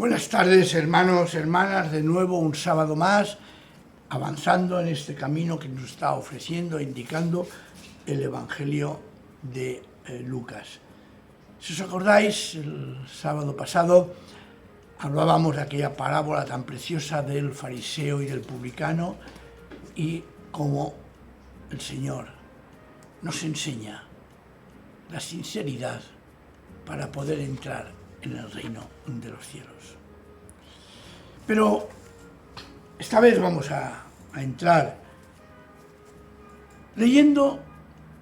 Buenas tardes, hermanos, hermanas, de nuevo un sábado más, avanzando en este camino que nos está ofreciendo e indicando el Evangelio de Lucas. Si os acordáis, el sábado pasado hablábamos de aquella parábola tan preciosa del fariseo y del publicano y cómo el Señor nos enseña la sinceridad para poder entrar en el reino de los cielos. Pero esta vez vamos a entrar leyendo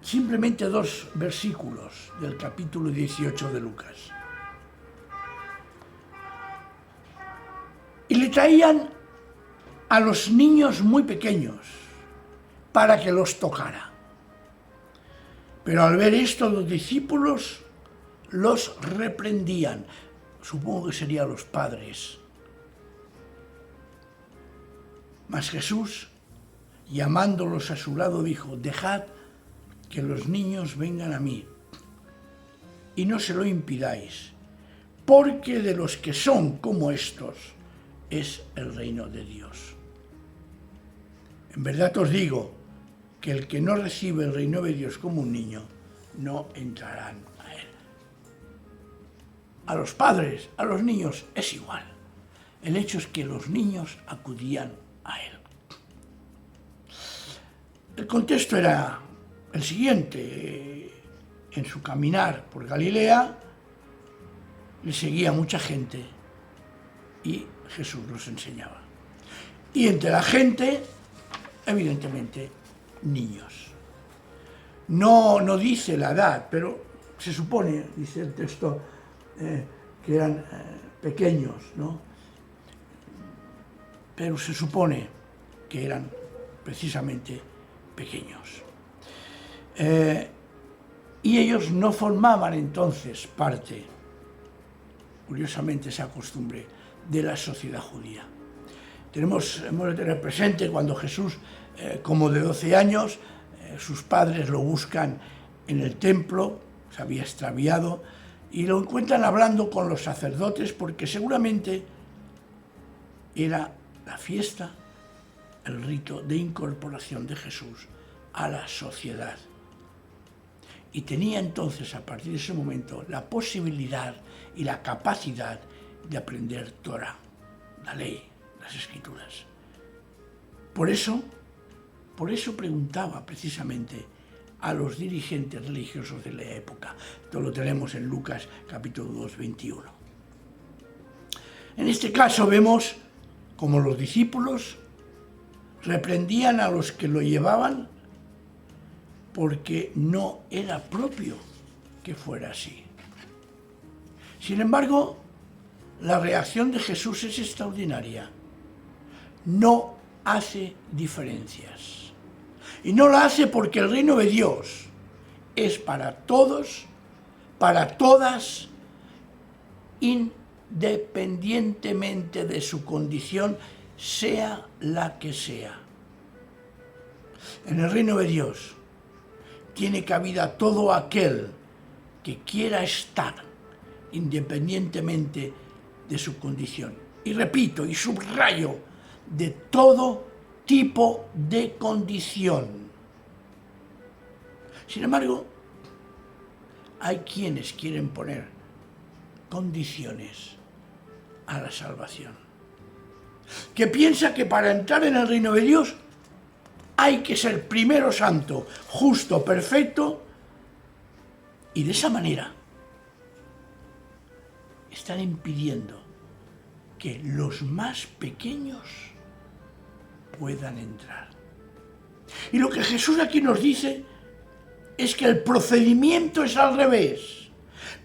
simplemente 2 versículos del capítulo 18 de Lucas. Y le traían a los niños muy pequeños para que los tocara. Pero al ver esto, los discípulos los reprendían. Supongo que serían los padres. Mas Jesús, llamándolos a su lado, dijo: dejad que los niños vengan a mí, y no se lo impidáis, porque de los que son como estos es el reino de Dios. En verdad os digo que el que no recibe el reino de Dios como un niño, no entrarán a él. A los padres, a los niños, es igual. El hecho es que los niños acudían a él. El contexto era el siguiente: en su caminar por Galilea le seguía mucha gente y Jesús los enseñaba. Y entre la gente, evidentemente, niños. No dice la edad, pero se supone, dice el texto, que eran pequeños, ¿no? Pero se supone que eran precisamente pequeños. Y ellos no formaban entonces parte, curiosamente, esa costumbre de la sociedad judía. Hemos de tener presente cuando Jesús, como de 12 años, sus padres lo buscan en el templo, se había extraviado, y lo encuentran hablando con los sacerdotes porque seguramente era la fiesta, el rito de incorporación de Jesús a la sociedad. Y tenía entonces, a partir de ese momento, la posibilidad y la capacidad de aprender Torah, la ley, las Escrituras. Por eso preguntaba precisamente a los dirigentes religiosos de la época. Esto lo tenemos en Lucas capítulo 2, 21. En este caso vemos como los discípulos reprendían a los que lo llevaban porque no era propio que fuera así. Sin embargo, la reacción de Jesús es extraordinaria. No hace diferencias. Y no la hace porque el reino de Dios es para todos, para todas, independientemente de su condición, sea la que sea. En el reino de Dios tiene cabida todo aquel que quiera estar independientemente de su condición. Y repito y subrayo, de todo tipo de condición. Sin embargo, hay quienes quieren poner condiciones a la salvación, que piensa que para entrar en el reino de Dios hay que ser primero santo, justo, perfecto, y de esa manera están impidiendo que los más pequeños puedan entrar. Y lo que Jesús aquí nos dice es que el procedimiento es al revés.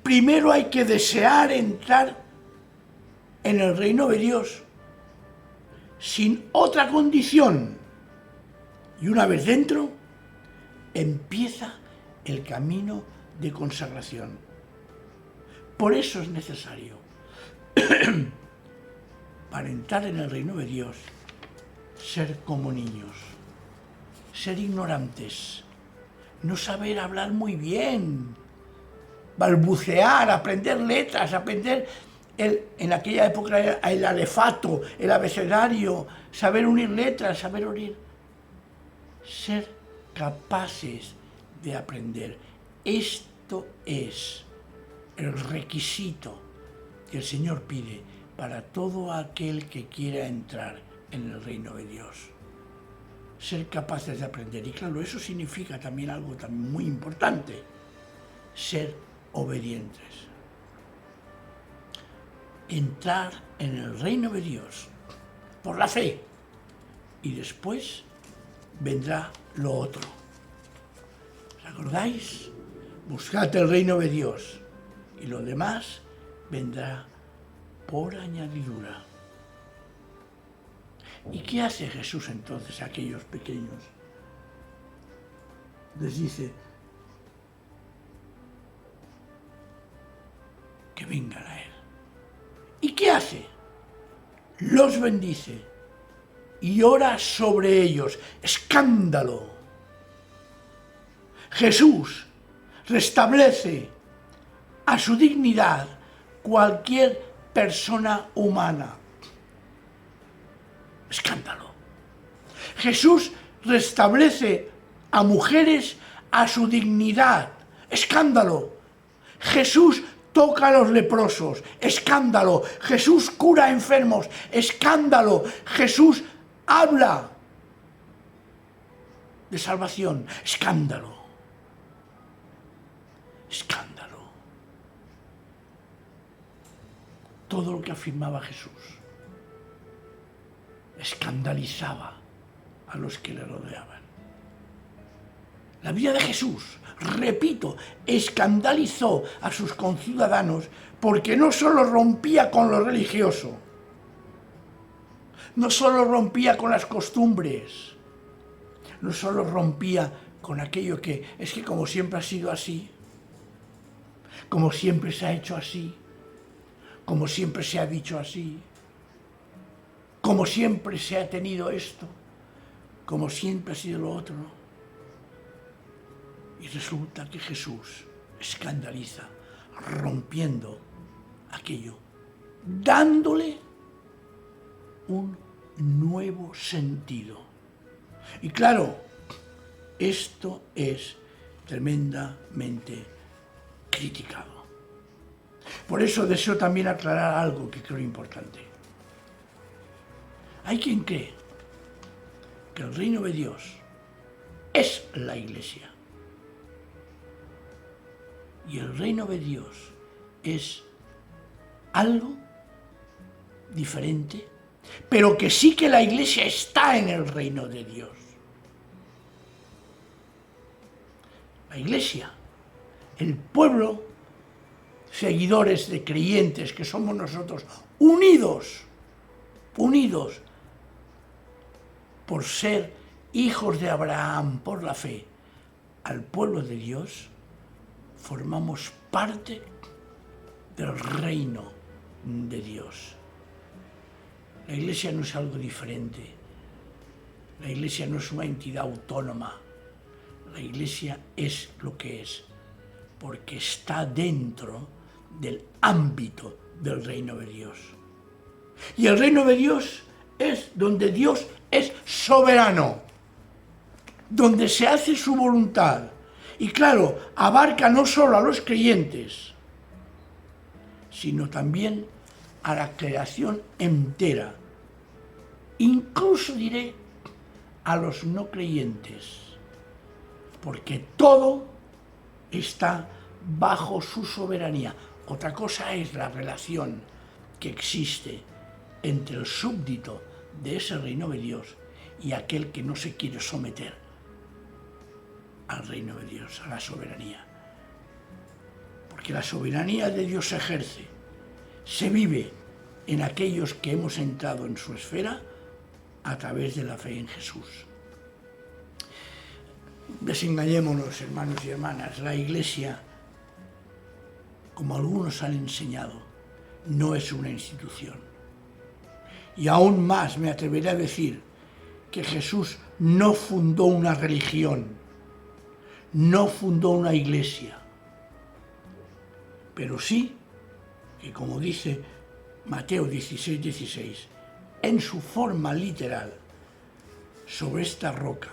Primero hay que desear entrar en el reino de Dios sin otra condición. Y una vez dentro, empieza el camino de consagración. Por eso es necesario, para entrar en el reino de Dios, ser como niños, ser ignorantes, no saber hablar muy bien, balbucear, aprender letras, aprender en aquella época era el alefato, el abecedario, saber unir letras, saber unir. Ser capaces de aprender. Esto es el requisito que el Señor pide para todo aquel que quiera entrar en el reino de Dios. Ser capaces de aprender. Y claro, eso significa también algo también muy importante. Ser obedientes. Entrar en el reino de Dios por la fe. Y después vendrá lo otro. ¿Os acordáis? Buscad el reino de Dios. Y lo demás vendrá por añadidura. ¿Y qué hace Jesús entonces a aquellos pequeños? Les dice que vengan a Él. ¿Y qué hace? Los bendice y ora sobre ellos. ¡Escándalo! Jesús restablece a su dignidad cualquier persona humana. Escándalo. Jesús restablece a mujeres a su dignidad. Escándalo. Jesús toca a los leprosos. Escándalo. Jesús cura a enfermos. Escándalo. Jesús habla de salvación. Escándalo. Escándalo. Todo lo que afirmaba Jesús escandalizaba a los que le rodeaban. La vida de Jesús, repito, escandalizó a sus conciudadanos porque no solo rompía con lo religioso, no solo rompía con las costumbres, no solo rompía con aquello que es que como siempre ha sido así, como siempre se ha hecho así, como siempre se ha dicho así, como siempre se ha tenido esto, como siempre ha sido lo otro. Y resulta que Jesús escandaliza, rompiendo aquello, dándole un nuevo sentido. Y claro, esto es tremendamente criticado. Por eso deseo también aclarar algo que creo importante. Hay quien cree que el reino de Dios es la Iglesia. Y el reino de Dios es algo diferente, pero que sí que la Iglesia está en el reino de Dios. La Iglesia, el pueblo, seguidores de creyentes que somos nosotros, unidos por ser hijos de Abraham por la fe al pueblo de Dios, formamos parte del reino de Dios. La Iglesia no es algo diferente. La Iglesia no es una entidad autónoma. La Iglesia es lo que es, porque está dentro del ámbito del reino de Dios. Y el reino de Dios es donde Dios es soberano, donde se hace su voluntad. Y claro, abarca no solo a los creyentes, sino también a la creación entera. Incluso diré a los no creyentes, porque todo está bajo su soberanía. Otra cosa es la relación que existe entre el súbdito de ese reino de Dios y aquel que no se quiere someter al reino de Dios, a la soberanía. Porque la soberanía de Dios se ejerce, se vive en aquellos que hemos entrado en su esfera a través de la fe en Jesús. Desengañémonos, hermanos y hermanas, la Iglesia, como algunos han enseñado, no es una institución. Y aún más me atreveré a decir que Jesús no fundó una religión, no fundó una iglesia, pero sí que, como dice Mateo 16, 16, en su forma literal, sobre esta roca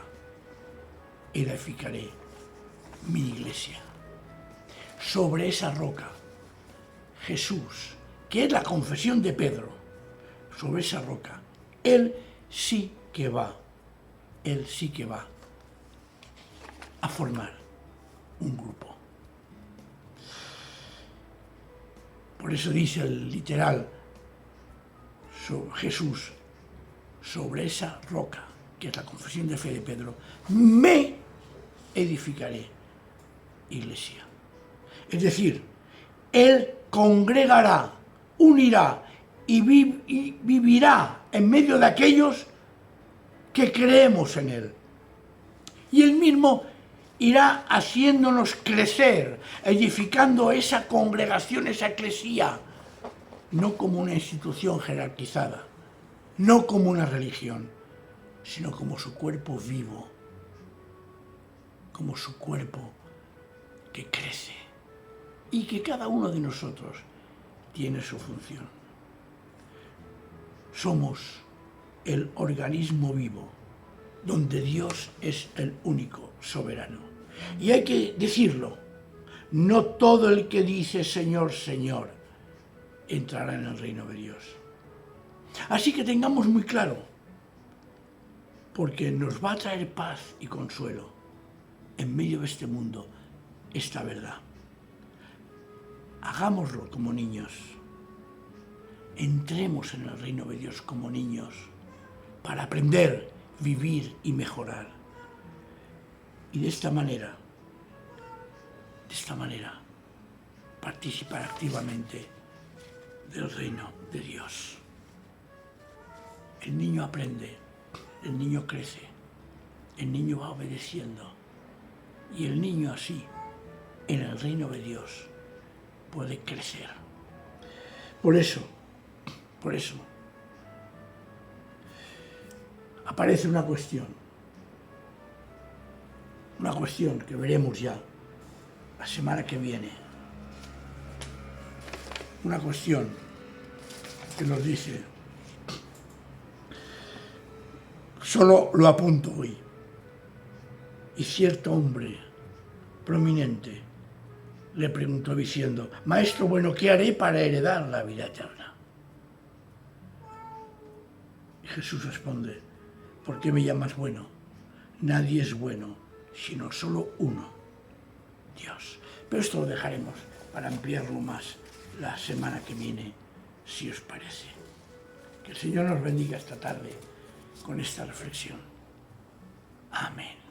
edificaré mi iglesia. Sobre esa roca, Jesús, que es la confesión de Pedro, sobre esa roca, Él sí que va a formar un grupo. Por eso dice el literal, Jesús, sobre esa roca, que es la confesión de fe de Pedro, me edificaré iglesia. Es decir, Él congregará, unirá y vivirá en medio de aquellos que creemos en Él. Y Él mismo irá haciéndonos crecer, edificando esa congregación, esa eclesía, no como una institución jerarquizada, no como una religión, sino como su cuerpo vivo, como su cuerpo que crece y que cada uno de nosotros tiene su función. Somos el organismo vivo, donde Dios es el único soberano. Y hay que decirlo, no todo el que dice Señor, Señor, entrará en el reino de Dios. Así que tengamos muy claro, porque nos va a traer paz y consuelo en medio de este mundo, esta verdad. Hagámoslo como niños. Entremos en el reino de Dios como niños para aprender, vivir y mejorar. Y de esta manera, participar activamente del reino de Dios. El niño aprende, el niño crece, el niño va obedeciendo y el niño así, en el reino de Dios, puede crecer. Por eso, aparece una cuestión que veremos ya la semana que viene. Una cuestión que nos dice, solo lo apunto hoy, y cierto hombre prominente le preguntó diciendo, Maestro bueno, ¿qué haré para heredar la vida eterna? Y Jesús responde, ¿por qué me llamas bueno? Nadie es bueno, sino solo uno, Dios. Pero esto lo dejaremos para ampliarlo más la semana que viene, si os parece. Que el Señor nos bendiga esta tarde con esta reflexión. Amén.